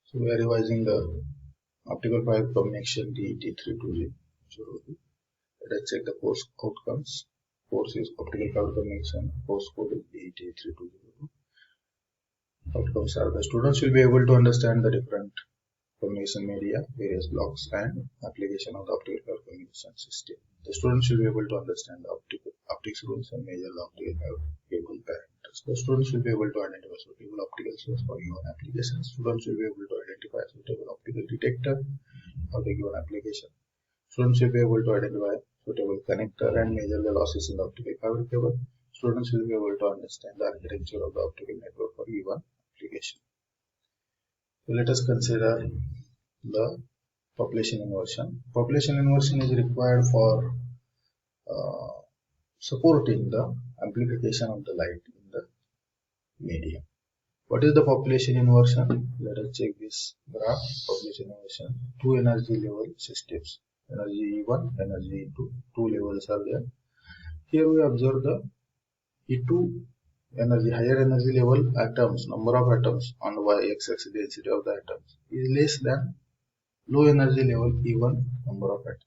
So we are revising the optical fiber combination DE-T320. Let us check the course outcomes. Course is optical fiber combination. Course code is DE-T320. Outcomes are the students will be able to understand the different combination media, various blocks, and application of the optical fiber combination system. The students will be able to understand the optics rules and measure the optical fiber cable parameters. The students will be able to identify suitable optical source for given application. Students will be able to identify suitable optical detector for the given application. Students will be able to identify suitable connector and measure the losses in the optical fiber cable. Students will be able to understand the architecture of the optical network for given application. So let us consider the population inversion. Population inversion is required for supporting the amplification of the light in the medium. What is the population inversion? Let us check this graph. Population inversion. Two energy level systems. Energy E1, energy E2. Two levels are there. Here we observe the E2 energy, higher energy level atoms, number of atoms on the y-axis, density of the atoms is less than low energy level E1 number of atoms.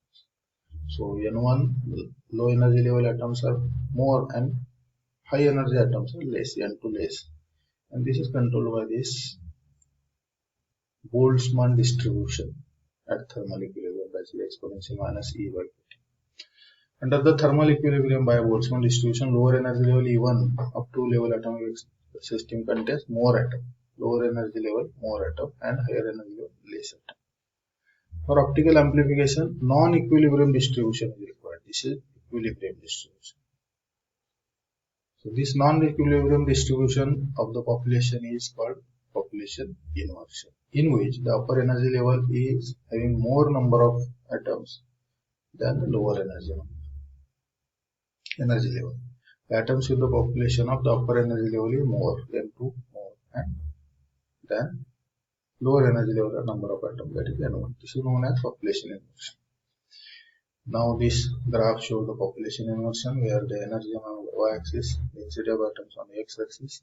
So N1 low energy level atoms are more and high energy atoms are less, N2 less. And this is controlled by this Boltzmann distribution at thermal equilibrium, that is exponential minus E by Kt. Under the thermal equilibrium by Boltzmann distribution, lower energy level E1 up to level atomic system contains more atom. Lower energy level more atom and higher energy level less atom. For optical amplification, non-equilibrium distribution is required. This is equilibrium distribution. So this non-equilibrium distribution of the population is called population inversion, in which the upper energy level is having more number of atoms than the lower energy level. The atoms with the population of the upper energy level is more, N2 more, and then lower energy level number of atoms, that is N1. This is known as population inversion. Now this graph shows the population inversion where the energy on the y-axis, density of atoms on the x-axis.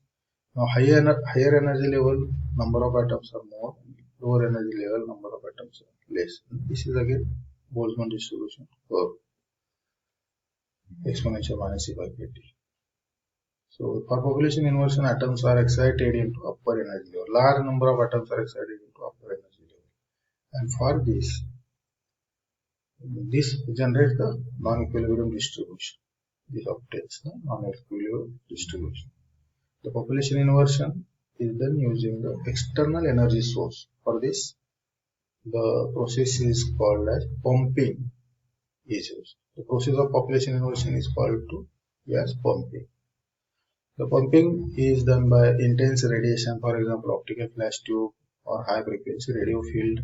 Now higher energy level number of atoms are more, lower energy level number of atoms are less. This is again Boltzmann distribution curve, exponential minus E by Kt. So for population inversion, atoms are excited into upper energy level. Large number of atoms are excited into upper energy level. And for this generates the non-equilibrium distribution. This obtains the non-equilibrium distribution. The population inversion is then using the external energy source. For this, the process is called as pumping is used. The process of population inversion is called as pumping. The pumping is done by intense radiation, for example, optical flash tube or high frequency radio field.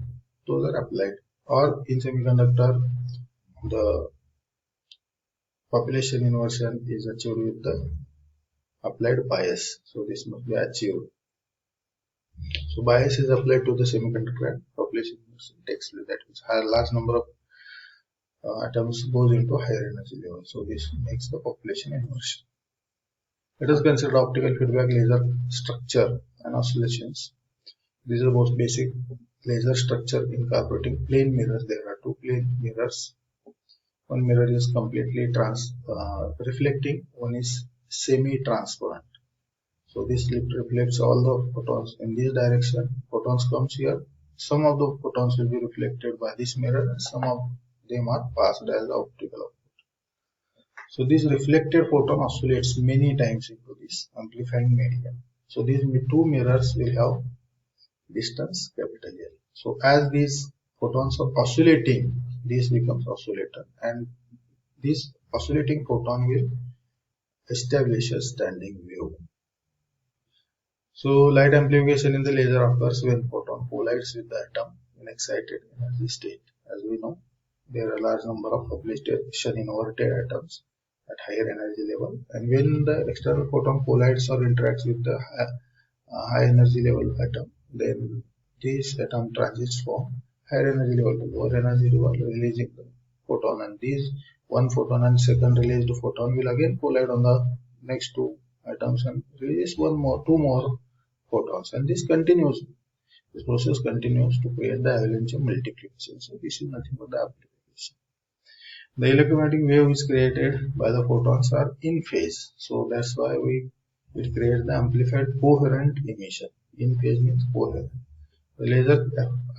Those are applied. Or in semiconductor, the population inversion is achieved with the applied bias. So this must be achieved. So bias is applied to the semiconductor and population inversion takes place. That means a large number of atoms goes into higher energy level. So this makes the population inversion. Let us consider optical feedback laser structure and oscillations. These are the most basic laser structure incorporating plane mirrors. There are two plane mirrors. One mirror is completely reflecting, one is semi-transparent. So this reflects all the photons in this direction. Photons comes here. Some of the photons will be reflected by this mirror and some of them are passed as the optical output. So this reflected photon oscillates many times into this amplifying medium. So these two mirrors will have distance capital L. So as these photons are oscillating, this becomes oscillator, and this oscillating photon will establish a standing wave. So light amplification in the laser occurs when photon collides with the atom in excited energy state. As we know, there are a large number of population inverted atoms at higher energy level, and when the external photon collides or interacts with the high energy level atom, then this atom transits from higher energy level to lower energy level, releasing the photon, and these one photon and second released photon will again collide on the next two atoms and release two more photons, and this continues This process continues to create the avalanche of multiplication. So this is nothing but the amplification. The electromagnetic wave is created by the photons are in phase. So that's why it creates the amplified coherent emission. In phase means coherent. The laser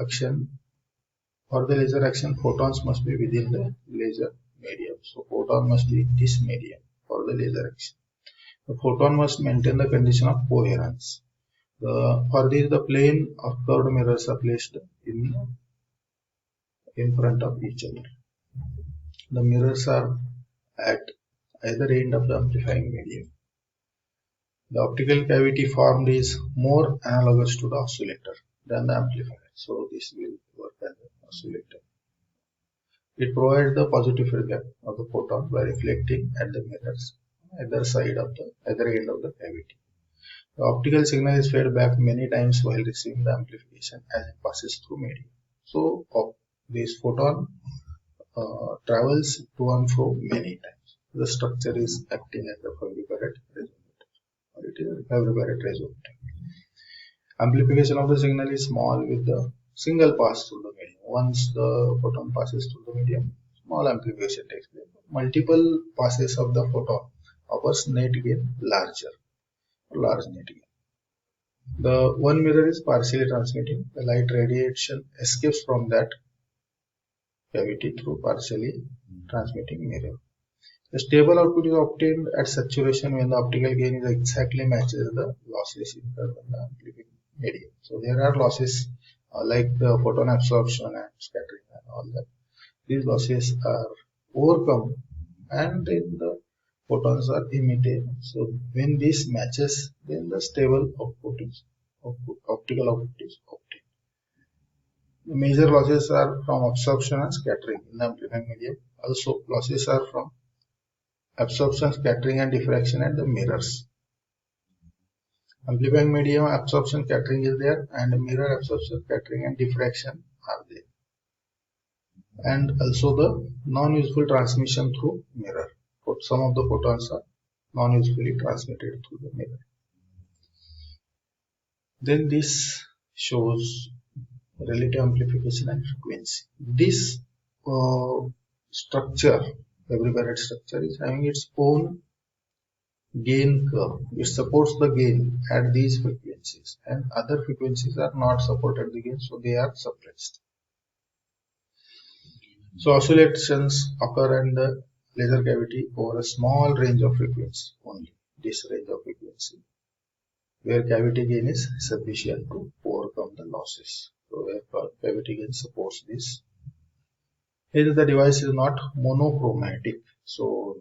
action for the laser action, photons must be within the laser medium. So photon must be this medium for the laser action. The photon must maintain the condition of coherence. For this, the plane or curved mirrors are placed in front of each other. The mirrors are at either end of the amplifying medium. The optical cavity formed is more analogous to the oscillator than the amplifier. So this will work as an oscillator. It provides the positive feedback of the photon by reflecting at the mirrors either end of the cavity. The optical signal is fed back many times while receiving the amplification as it passes through medium. So this photon travels to and fro many times. The structure is acting as a Fabry-Perot resonator, or it is a Fabry-Perot resonator. Amplification of the signal is small with the single pass through the medium. Once the photon passes through the medium, small amplification takes place. Multiple passes of the photon offers net gain large net gain. The one mirror is partially transmitting. The light radiation escapes from that cavity through partially transmitting mirror. The stable output is obtained at saturation when the optical gain is exactly matches the losses incurred in the amplifying medium. So there are losses like the photon absorption and scattering and all that. These losses are overcome and then the photons are emitted. So when this matches, then the stable optical output is obtained. The major losses are from absorption and scattering in the amplifying medium. Also losses are from absorption, scattering and diffraction at the mirrors. Amplifying medium absorption, scattering is there, and mirror absorption, scattering and diffraction are there. And also the non-useful transmission through mirror. Some of the photons are non-usefully transmitted through the mirror. Then this shows relative amplification and frequency. This structure, Fabry-Perot structure, is having its own gain curve. It supports the gain at these frequencies, and other frequencies are not supported the gain, so they are suppressed. So oscillations occur in the laser cavity over a small range of frequency only. This range of frequency, where cavity gain is sufficient to overcome the losses. So where cavity gain supports this. Here the device is not monochromatic. So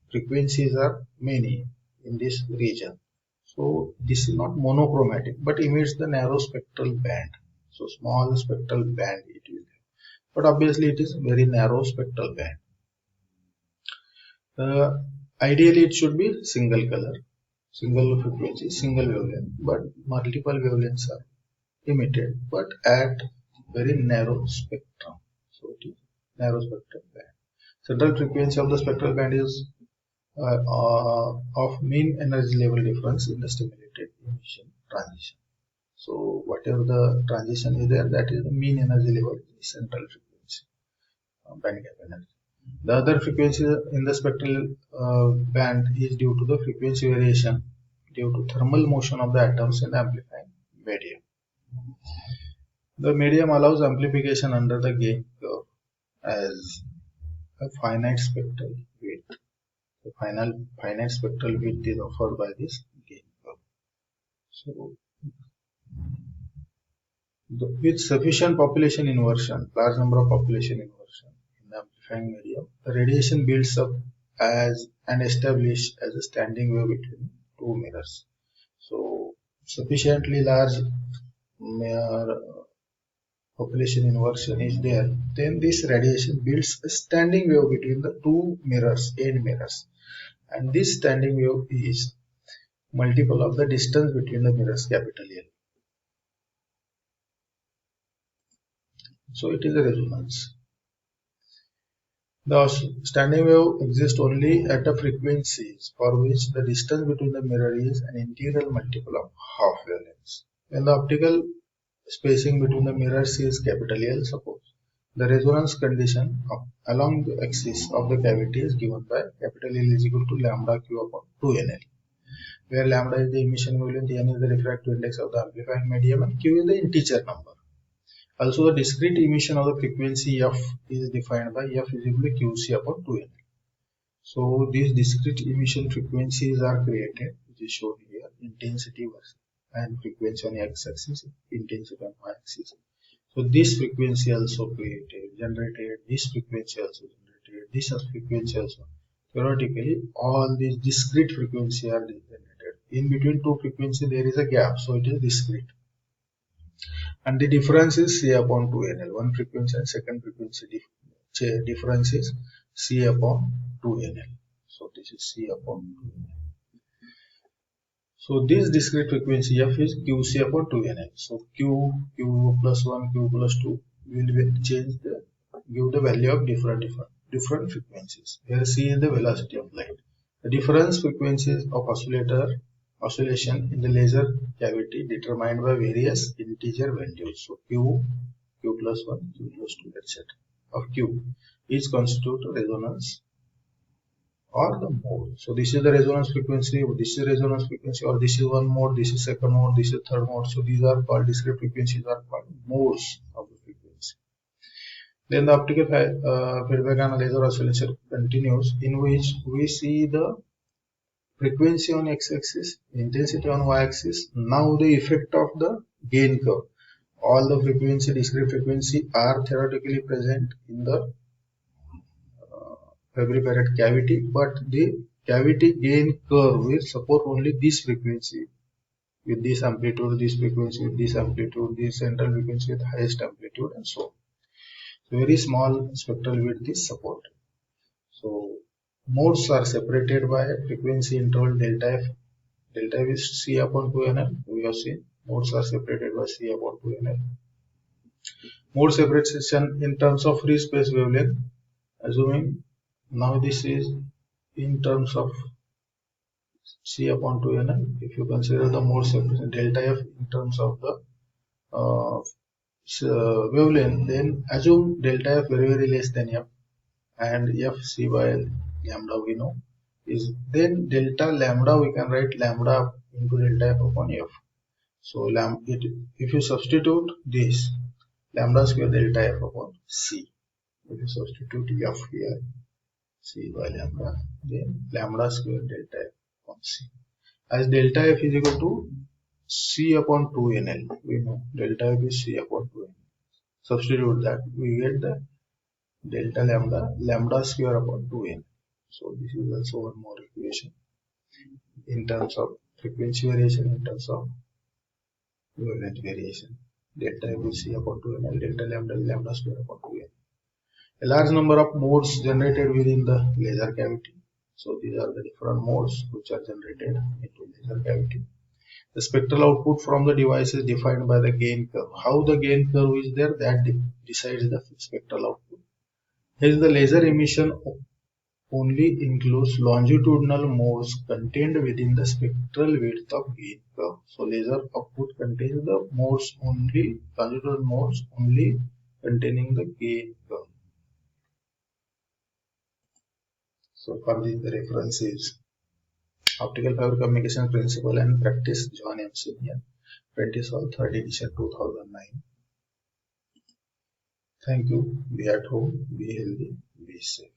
frequencies are many in this region. So this is not monochromatic, but emits the narrow spectral band. So small spectral band it will have. But obviously it is very narrow spectral band. Ideally it should be single color, single frequency, single wavelength, but multiple wavelengths are emitted, but at very narrow spectrum. So it is narrow spectral band. Central frequency of the spectral band is of mean energy level difference in the stimulated emission transition. So whatever the transition is there, that is the mean energy level in the central frequency band gap energy. The other frequency in the spectral band is due to the frequency variation due to thermal motion of the atoms in the amplifying medium. The medium allows amplification under the gain curve as a finite spectral width. The finite spectral width is offered by this gain curve. So, with sufficient population inversion, large number of population inversion in the amplifying medium, the radiation builds up as and established as a standing wave between two mirrors. So, sufficiently large population inversion is there, then this radiation builds a standing wave between the two mirrors, end mirrors, and this standing wave is multiple of the distance between the mirrors, capital L. So it is a resonance. The standing wave exists only at the frequencies for which the distance between the mirror is an integral multiple of half wavelengths. When the optical spacing between the mirrors is capital L. Suppose the resonance condition along the axis of the cavity is given by capital L is equal to lambda q upon 2nl, where lambda is the emission wavelength, n is the refractive index of the amplifying medium, and q is the integer number. Also, the discrete emission of the frequency f is defined by f is equal to qc upon 2nl. So these discrete emission frequencies are created, which is shown here, intensity and frequency on x-axis, intensity on y-axis. So this frequency also generated, this frequency also generated, this frequency also. Theoretically, all these discrete frequencies are generated. In between two frequencies, there is a gap, so it is discrete. And the difference is C upon 2nl. One frequency and second frequency difference is C upon 2nl. So this is C upon 2nl. So this discrete frequency f is qc upon 2nl. So q plus 1, q plus 2 will give the value of different frequencies. Here c is the velocity of light. The difference frequencies of oscillation in the laser cavity determined by various integer values. So q plus 1, q plus 2, etc. of q is constitute resonance or the mode. So this is the resonance frequency, this is resonance frequency, or this is one mode, this is second mode, this is third mode. So these are called discrete frequencies, are called modes of the frequency. Then the optical feedback and laser oscillation continues, in which we see the frequency on x-axis, intensity on y-axis. Now the effect of the gain curve. All the frequency, discrete frequency are theoretically present in the Fabry Perot cavity, but the cavity gain curve will support only this frequency with this amplitude, this frequency with this amplitude, this central frequency with highest amplitude, and so on. So very small spectral width is supported. So modes are separated by frequency interval delta f. Delta f is C upon 2nl. We have seen modes are separated by C upon 2nl. Mode separation in terms of free space wavelength, assuming now this is in terms of C upon 2nl. If you consider the mode separation delta f in terms of the wavelength, then assume delta f very less than f, and f c by lambda we know is, then delta lambda we can write lambda into delta f upon f. So if you substitute this lambda square delta f upon c, if you substitute f here, c by lambda, then lambda square delta f upon c, as delta f is equal to c upon 2nl. We know delta f is c upon 2nl. Substitute that, we get the delta lambda square upon 2n. So this is also one more equation in terms of frequency variation, in terms of wavelength variation. Delta f is c upon 2n, delta lambda square upon 2n. A large number of modes generated within the laser cavity. So these are the different modes which are generated into laser cavity. The spectral output from the device is defined by the gain curve. How the gain curve is there, that decides the spectral output. Hence the laser emission only includes longitudinal modes contained within the spectral width of gain curve. So laser output contains the modes only, longitudinal modes only containing the gain curve. So for this the reference is Optical Fiber Communication Principle and Practice, John M. Senior, 20th 3rd edition 2009. Thank you. Be at home, be healthy, be safe.